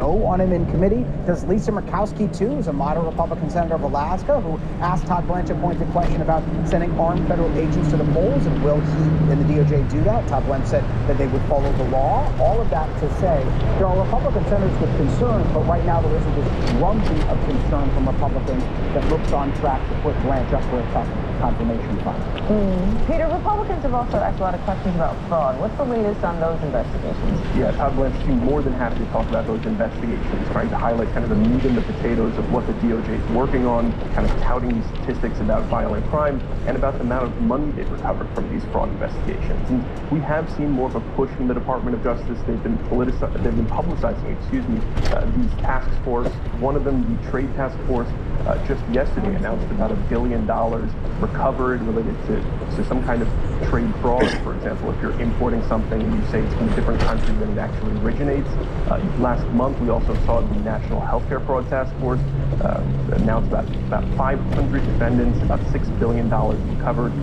no on him in committee? Does Lisa Murkowski, too, who's a moderate Republican senator of Alaska, who asked Todd Blanche a pointed question about sending armed federal agents to the polls, and will he and the DOJ do that? Todd Blanche said that they would follow the law. All of that to say there are Republican senators with concerns, but right now there isn't this drumbeat of concern from Republicans that looks on track to put Blanche up for a tough confirmation fight. Peter, Republicans have also asked a lot of questions about fraud. What's the latest on those investigations? Yeah, Todd Blanche seemed more than happy to talk about those investigations, trying to highlight kind of the meat and the potatoes of what the DOJ is working on, kind of touting these statistics about violent crime and about the amount of money they've recovered from these fraud investigations. And we have seen more of a push from the Department of Justice. They've been publicizing, these task force. One of them, the Trade Task Force, just yesterday announced about $1 billion recovered related to some kind of trade fraud. For example, if you're importing something and you say it's from a different country than it actually originates. Last month, we also saw the National Healthcare Fraud Task Force announced about 500 defendants, about $6 billion recovered.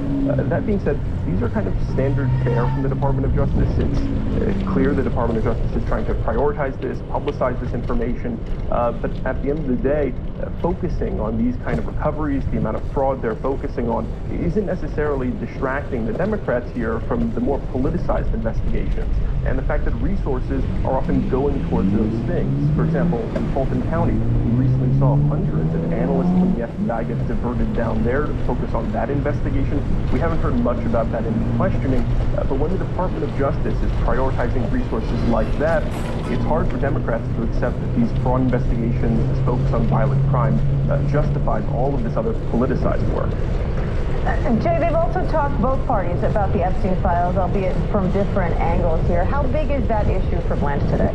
That being said, these are kind of standard fare from the Department of Justice. It's clear the Department of Justice is trying to prioritize this, publicize this information, but at the end of the day, focusing on these kind of recoveries, the amount of fraud they're focusing on, isn't necessarily distracting the Democrats here from the more politicized investigations. And the fact that resources are often going towards those things. For example, in Fulton County, we recently saw hundreds of analysts from the FBI get diverted down there to focus on that investigation. We haven't heard much about that in questioning, but when the Department of Justice is prioritizing resources like that, it's hard for Democrats to accept that these fraud investigations, this focus on violent crime, justifies all of this other politicized work. Jay, they've also talked, both parties, about the Epstein files, albeit from different angles here. How big is that issue for Blanche today?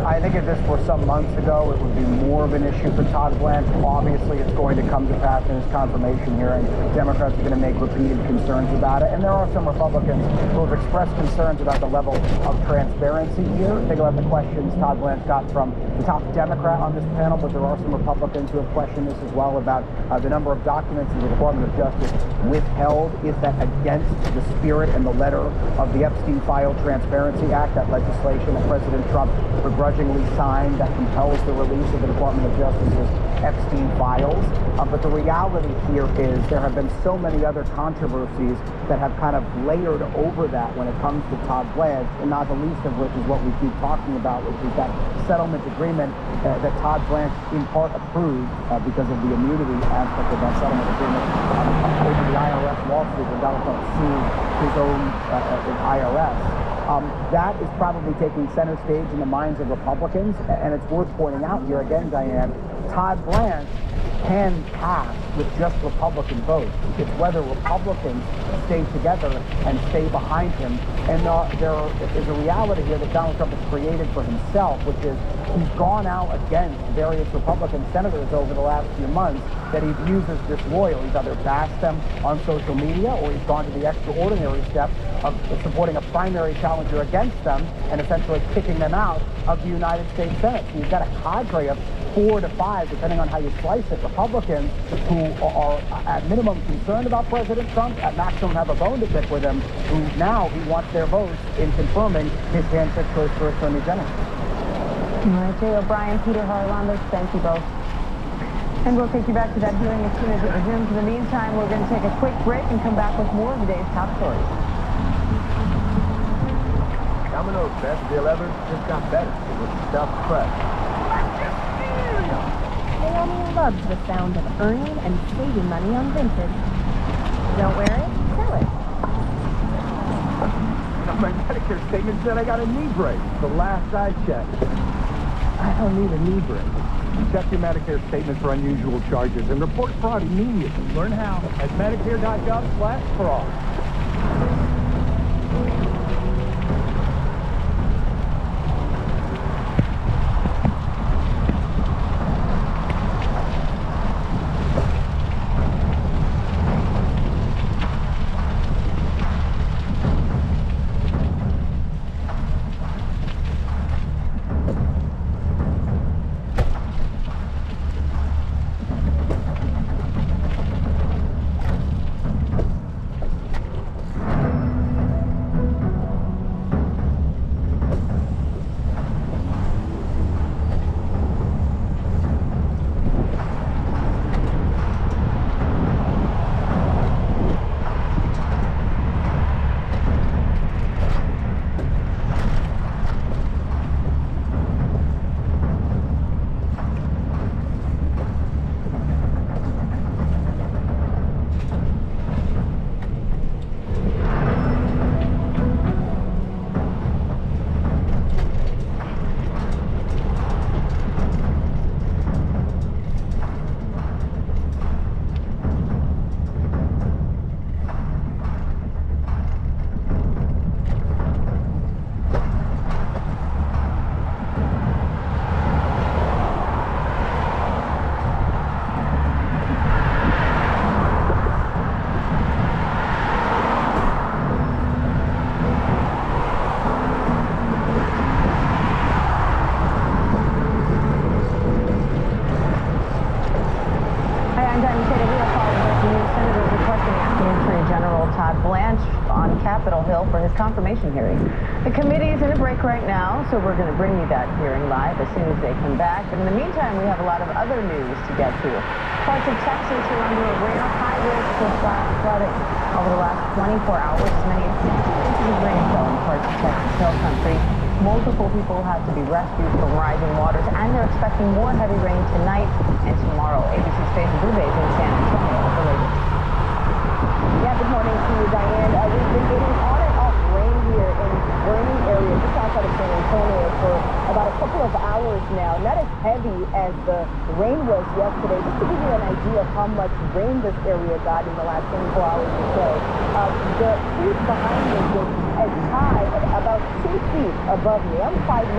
I think if this were some months ago, it would be more of an issue for Todd Blanche. Obviously, it's going to come to pass in his confirmation hearing. Democrats are going to make repeated concerns about it. And there are some Republicans who have expressed concerns about the level of transparency here. Think about the questions Todd Blanche got from the top Democrat on this panel, but there are some Republicans who have questioned this as well about the number of documents that the Department of Justice withheld. Is that against the spirit and the letter of the Epstein File Transparency Act, that legislation that President Trump begrudgingly signed that compels the release of the Department of Justice's Epstein files? But the reality here is there have been so many other controversies that have kind of layered over that when it comes to Todd Blanche, and not the least of which is what we keep talking about, which is that settlement agreement that Todd Blanche in part approved because of the immunity aspect of that settlement agreement over the IRS lawsuit when Donald Trump sued his own IRS. That is probably taking center stage in the minds of Republicans, and it's worth pointing out here again, Diane, Todd Blanche can pass with just Republican votes. It's whether Republicans stay together and stay behind him. And there is a reality here that Donald Trump has created for himself, which is he's gone out against various Republican senators over the last few months that he views as disloyal. He's either bashed them on social media or he's gone to the extraordinary step of supporting a primary challenger against them and essentially kicking them out of the United States Senate. So you've got a cadre of 4 to 5, depending on how you slice it, Republicans who are at minimum concerned about President Trump, at maximum have a bone to pick with him, who now he wants their votes in confirming his handpicked choice for Attorney General. All right, Jay O'Brien, Peter Harlander, thank you both. And we'll take you back to that hearing as soon as it resumes. In the meantime, we're going to take a quick break and come back with more of the day's top stories. Domino's Best of the 11 just got better with stuffed crust. Naomi loves the sound of earning and saving money on vintage. Don't wear it, sell it. My Medicare statement said I got a knee brace. The last I checked. I don't need a knee brace. Check your Medicare statement for unusual charges and report fraud immediately. Learn how at medicare.gov/fraud. Hill for his confirmation hearing. The committee's in a break right now, so we're going to bring you that hearing live as soon as they come back. But in the meantime, we have a lot of other news to get to. Parts of Texas are under a rare high risk of flash flooding. Over the last 24 hours, as many as 60 inches of rain fell in parts of Texas Hill Country. Multiple people had to be rescued from rising waters, and they're expecting more heavy rain tonight and tomorrow. ABC's Faith Bouvet in San Antonio with the latest. Yeah, good morning to you, Diane. We've been getting on and off rain here in Vernon area, just outside of San Antonio, for about a couple of hours now. Not as heavy as the rain was yesterday. Just to give you an idea of how much rain this area got in the last 24 hours or so. The creek behind me is as high as about 2 feet above me. I'm 5'9",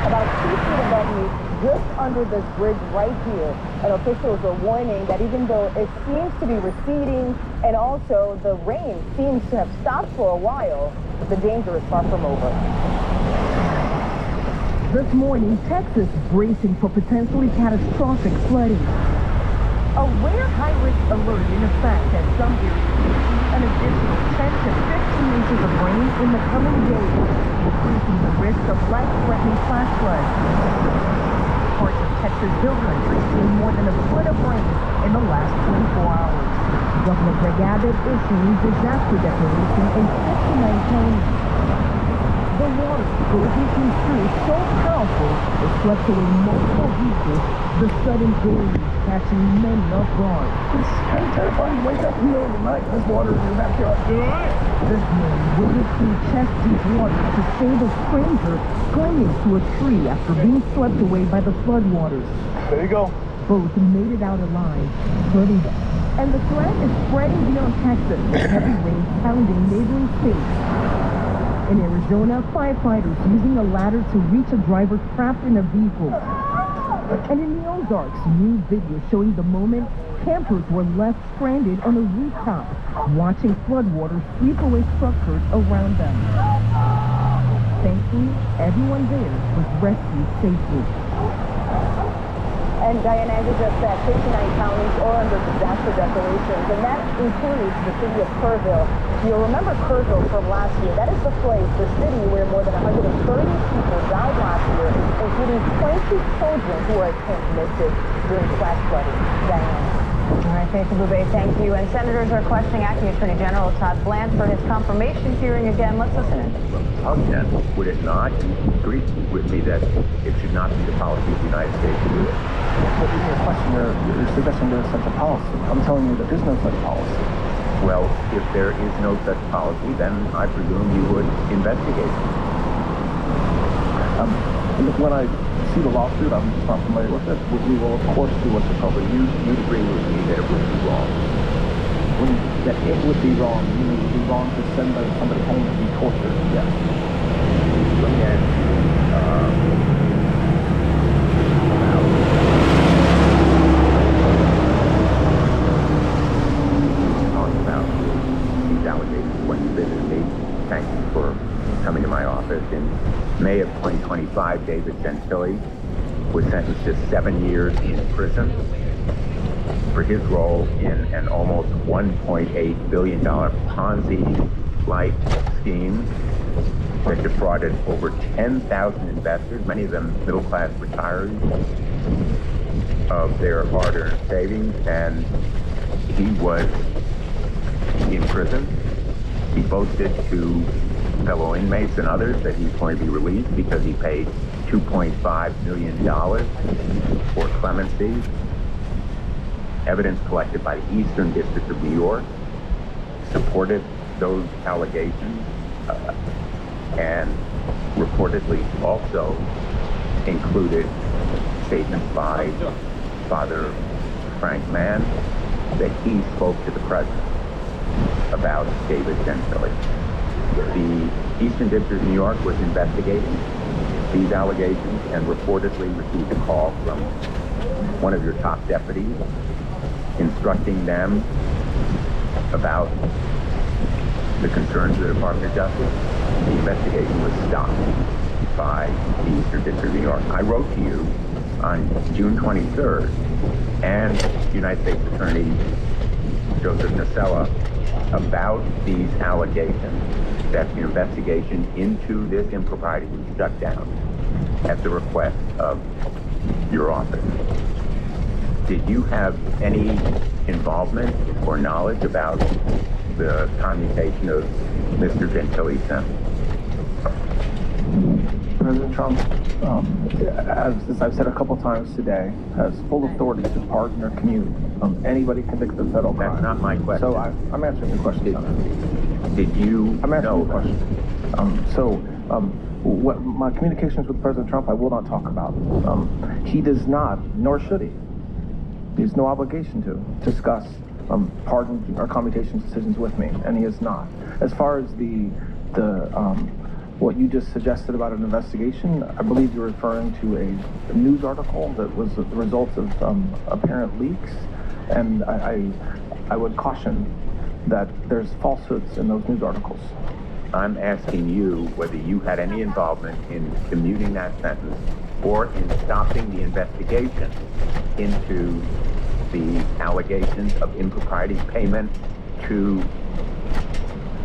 about 2 feet above me, just under this bridge right here. And officials are warning that even though it seems to be receding and also the rain seems to have stopped for a while, the danger is far from over. This morning, Texas bracing for potentially catastrophic flooding. A rare high-risk alert in effect as some areas will see an additional 10 to 15 inches of rain in the coming days, increasing the risk of life-threatening flash floods. Parts of Texas Hill Country seen more than a foot of rain in the last 24 hours. Governor Greg Abbott issuing disaster declaration in 59 counties. The water surging through so powerful it swept away multiple vehicles, the sudden deluge catching many off guard. It's kind of terrifying to wake up in the middle of the night and there's water in your backyard. This man waded through chest-deep water to save a stranger clinging to a tree after being swept away by the floodwaters. There you go. Both made it out alive, flooding them. And the threat is spreading beyond Texas, with heavy rain pounding neighboring states. In Arizona, firefighters using a ladder to reach a driver trapped in a vehicle. And in the Ozarks, new video showing the moment campers were left stranded on a rooftop, watching floodwaters sweep away structures around them. Thankfully, everyone there was rescued safely. And Diane, as you just said, 59 counties are under disaster declarations, and that includes the city of Kerrville. You'll remember Kerrville from last year. That is the place, the city, where more than 130 people died last year, including 20 children who were at camp listed during flash flooding. Diane. All right, Faith Bouvet, thank you. And senators are questioning Acting Attorney General Todd Blanche for his confirmation hearing again. Let's listen in. Again, would it not? Agree with me that it should not be the policy of the United States to do it. But in your question, you're suggesting there's such a policy. I'm telling you that there's no such policy. Well, if there is no such policy, then I presume you would investigate. When I see the lawsuit, I'm just not familiar with it. We will, of course, do what's appropriate. You agree with me that it would be wrong. That it would be wrong. You mean it would be wrong to send somebody home to be tortured? Yes. Let me ask you about these allegations when you visited me. Thank you for coming to my office. In May of 2025, David Gentili was sentenced to 7 years in prison for his role in an almost $1.8 billion Ponzi-like scheme that defrauded over 10,000 investors, many of them middle-class retirees, of their hard-earned savings. And he was in prison. He boasted to fellow inmates and others that he's going to be released because he paid $2.5 million for clemency. Evidence collected by the Eastern District of New York supported those allegations and reportedly also included statements by Father Frank Mann that he spoke to the president about David Gentili. The Eastern District of New York was investigating these allegations and reportedly received a call from one of your top deputies instructing them about the concerns of the Department of Justice. The investigation was stopped by the Eastern District of New York. I wrote to you on June 23rd, and United States Attorney Joseph Nacella about these allegations that the investigation into this impropriety was shut down at the request of your office. Did you have any involvement or knowledge about the commutation of Mr. Gentili's sentence? President Trump, as I've said a couple times today, has full authority to pardon or commute anybody convicted of federal crime. That's not my question. So I'm answering your question, Senator. Did you I'm answering know your question. What my communications with President Trump, I will not talk about. He does not, nor should he. He has no obligation to discuss pardon or commutation decisions with me, and he is not. As far as what you just suggested about an investigation, I believe you're referring to a news article that was the result of apparent leaks, and I would caution that there's falsehoods in those news articles. I'm asking you whether you had any involvement in commuting that sentence or in stopping the investigation into the allegations of impropriety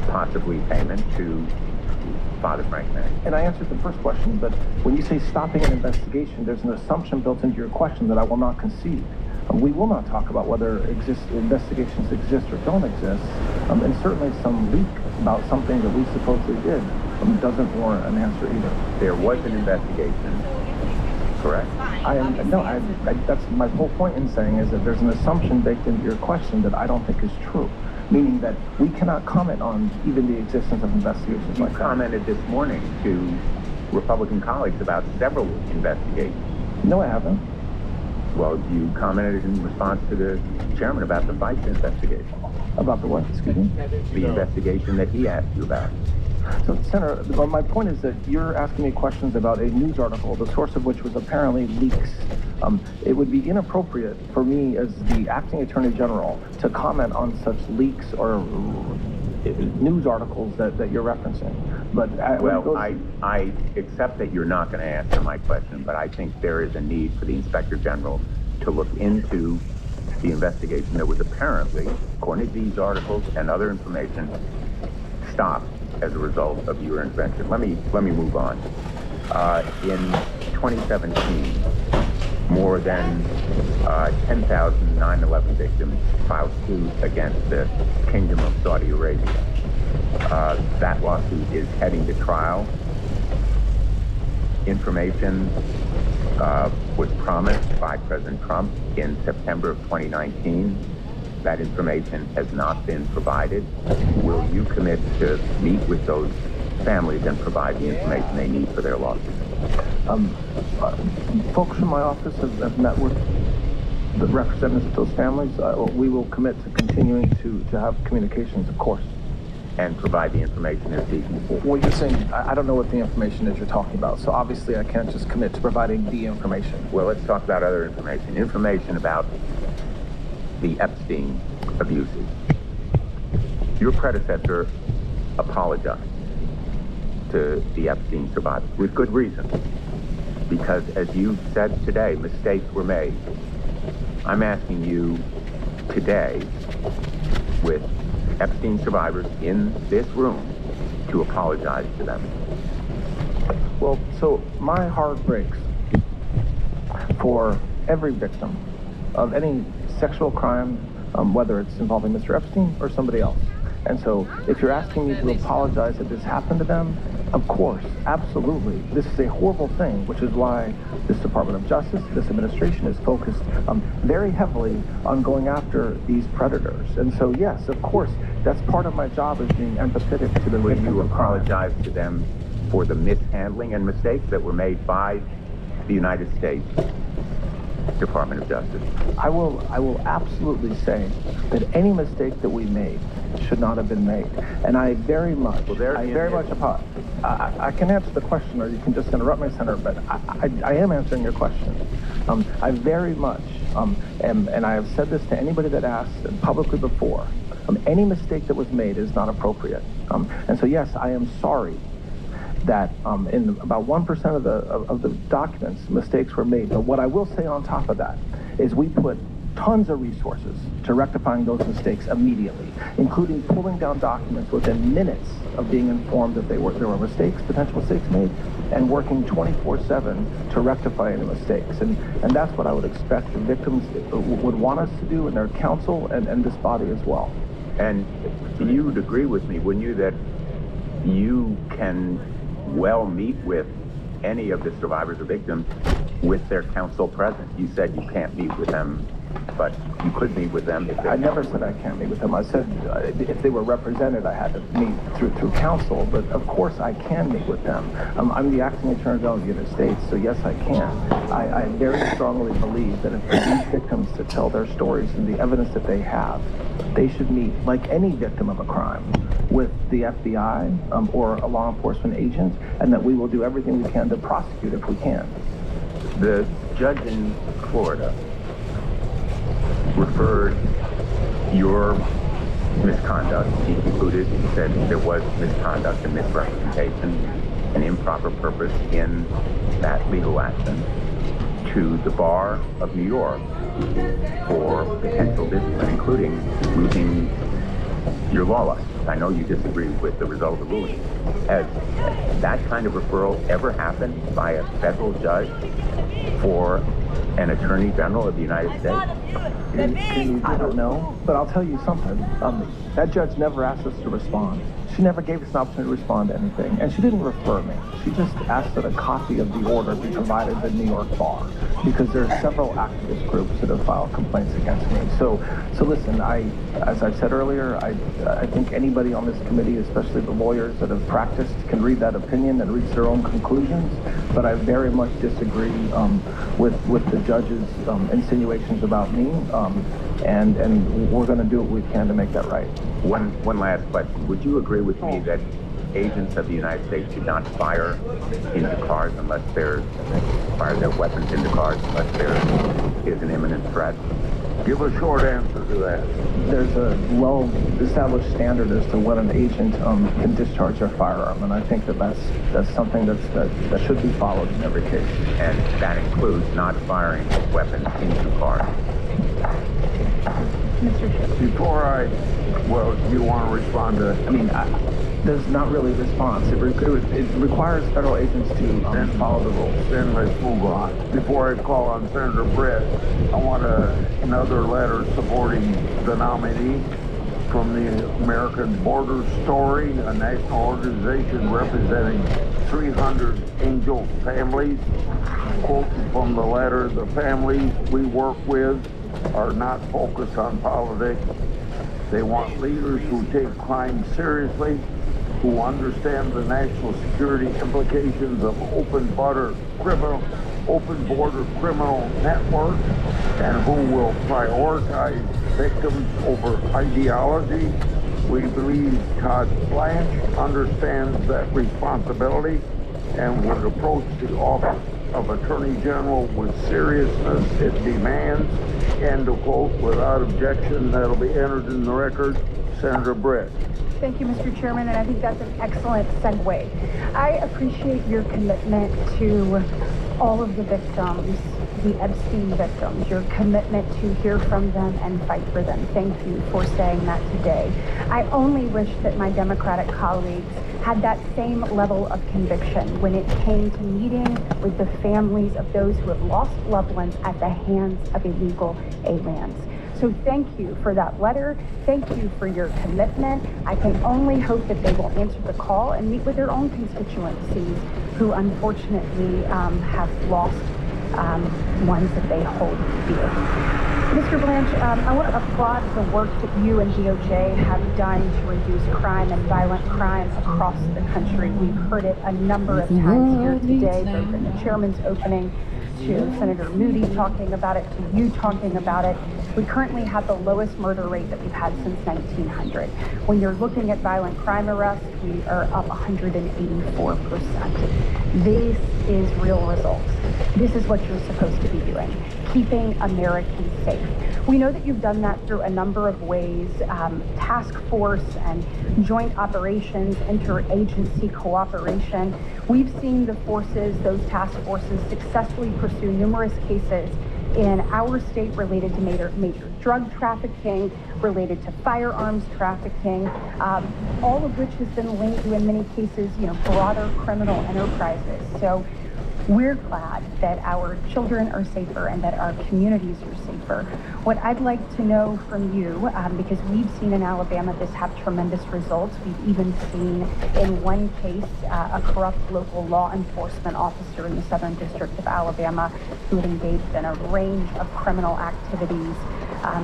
possibly payment to Father Frank May. And I answered the first question, but when you say stopping an investigation, there's an assumption built into your question that I will not concede. We will not talk about whether investigations exist or don't exist, and certainly some leak about something that we supposedly did doesn't warrant an answer either. There was an investigation, correct? That's my whole point in saying is that there's an assumption baked into your question that I don't think is true, meaning that we cannot comment on even the existence of investigations like that. You commented this morning to Republican colleagues about several investigations. No, I haven't. Well, you commented in response to the chairman about the Vice investigation. About the what? Excuse me? The investigation that he asked you about. So, Senator, my point is that you're asking me questions about a news article, the source of which was apparently leaks. It would be inappropriate for me as the acting attorney general to comment on such leaks or news articles that you're referencing. But I accept that you're not going to answer my question, but I think there is a need for the Inspector General to look into the investigation that was apparently, according to these articles and other information, stopped as a result of your intervention. Let me move on. In 2017, more than 10,000 9/11 victims filed suit against the Kingdom of Saudi Arabia. That lawsuit is heading to trial. Information was promised by President Trump in September of 2019. That information has not been provided. Will you commit to meet with those families and provide the information they need for their lawsuit? Folks from my office have met with the representatives of those families. We will commit to continuing to have communications, of course. And provide the information they're seeking. What you're saying, I don't know what the information is you're talking about, so obviously I can't just commit to providing the information. Well, let's talk about other information. Information about the Epstein abuses. Your predecessor apologized to the Epstein survivors with good reason, because as you said today, mistakes were made. I'm asking you today, with Epstein survivors in this room, to apologize to them. Well, so my heart breaks for every victim of any sexual crime, whether it's involving Mr. Epstein or somebody else. And so if you're asking me to apologize that this happened to them, of course, absolutely. This is a horrible thing, which is why this Department of Justice, this administration is focused very heavily on going after these predators. And so, yes, of course, that's part of my job, is being empathetic to the victims. Will you apologize to them for the mishandling and mistakes that were made by the United States Department of Justice? I will absolutely say that any mistake that we made should not have been made. And I very much apologize. I can answer the question, or you can just interrupt me, Senator, but I am answering your question. I very much and I have said this to anybody that asks publicly before, any mistake that was made is not appropriate. And so, yes, I am sorry that in about 1% of the documents, mistakes were made. But what I will say on top of that is we put tons of resources to rectifying those mistakes immediately, including pulling down documents within minutes of being informed that there were mistakes, potential mistakes made, and working 24/7 to rectify any mistakes. And that's what I would expect the victims would want us to do, and their counsel and this body as well. And you would agree with me, wouldn't you, that you can well meet with any of the survivors or victims with their counsel present? You said you can't meet with them, but you could meet with them if they... I never said I can't meet with them. I said if they were represented, I had to meet through counsel, but of course I can meet with them. I'm the acting attorney general of the United States, so yes, I can. I very strongly believe that if for these victims to tell their stories and the evidence that they have, they should meet, like any victim of a crime, with the FBI or a law enforcement agent, and that we will do everything we can to prosecute if we can. The judge in Florida referred your misconduct. He concluded, he said there was misconduct and misrepresentation and improper purpose in that legal action to the bar of New York for potential discipline, including losing your law license. I know you disagree with the result of the ruling. Has that kind of referral ever happened by a federal judge for an attorney general of the United States? I don't know, but I'll tell you something. That judge never asked us to respond. She never gave us an opportunity to respond to anything, and she didn't refer me. She just asked that a copy of the order be provided to the New York bar, because there are several activist groups that have filed complaints against me. So listen, as I said earlier, I think anybody on this committee, especially the lawyers that have practiced, can read that opinion and reach their own conclusions, but I very much disagree with the judge's insinuations about me, and we're going to do what we can to make that right. One last question. Would you agree with me that agents of the United States should not fire into cars fire their weapons into cars unless there is an imminent threat? Give a short answer to that. There's a well-established standard as to when an agent can discharge their firearm, and I think that's something that should be followed in every case. And that includes not firing weapons into cars. Mr. Schiff. Before you want to respond to... There's not really a response. It requires federal agents to follow the rules. Then let's move on. Before I call on Senator Britt, I want another letter supporting the nominee from the American Border Story, a national organization representing 300 angel families. Quote from the letter, "The families we work with are not focused on politics. They want leaders who take crime seriously, who understand the national security implications of open border criminal networks, and who will prioritize victims over ideology. We believe Todd Blanche understands that responsibility and would approach the office of Attorney General with seriousness it demands." End of quote. Without objection, that'll be entered in the record. Senator Britt. Thank you, Mr. Chairman, and I think that's an excellent segue. I appreciate your commitment to all of the victims, the Epstein victims, your commitment to hear from them and fight for them. Thank you for saying that today. I only wish that my Democratic colleagues had that same level of conviction when it came to meeting with the families of those who have lost loved ones at the hands of illegal aliens. So thank you for that letter. Thank you for your commitment. I can only hope that they will answer the call and meet with their own constituencies who unfortunately have lost ones that they hold dear. Mr. Blanche, I want to applaud the work that you and DOJ have done to reduce crime and violent crime across the country. We've heard it a number of times here today, both in the chairman's opening, to Senator Moody talking about it, to you talking about it. We currently have the lowest murder rate that we've had since 1900. When you're looking at violent crime arrests, we are up 184%. This is real results. This is what you're supposed to be doing, keeping Americans safe. We know that you've done that through a number of ways, task force and joint operations, interagency cooperation. We've seen the forces, those task forces, successfully pursue numerous cases in our state related to major drug trafficking, related to firearms trafficking, all of which has been linked to, in many cases, broader criminal enterprises. So we're glad that our children are safer and that our communities are safer. What I'd like to know from you, because we've seen in Alabama this have tremendous results. We've even seen in one case a corrupt local law enforcement officer in the Southern District of Alabama who had engaged in a range of criminal activities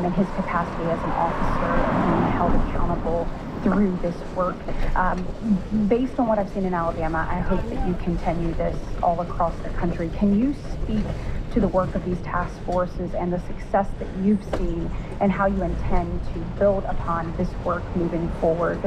in his capacity as an officer and held accountable through this work. Based on what I've seen in Alabama, I hope that you continue this all across the country. Can you speak to the work of these task forces and the success that you've seen and how you intend to build upon this work moving forward?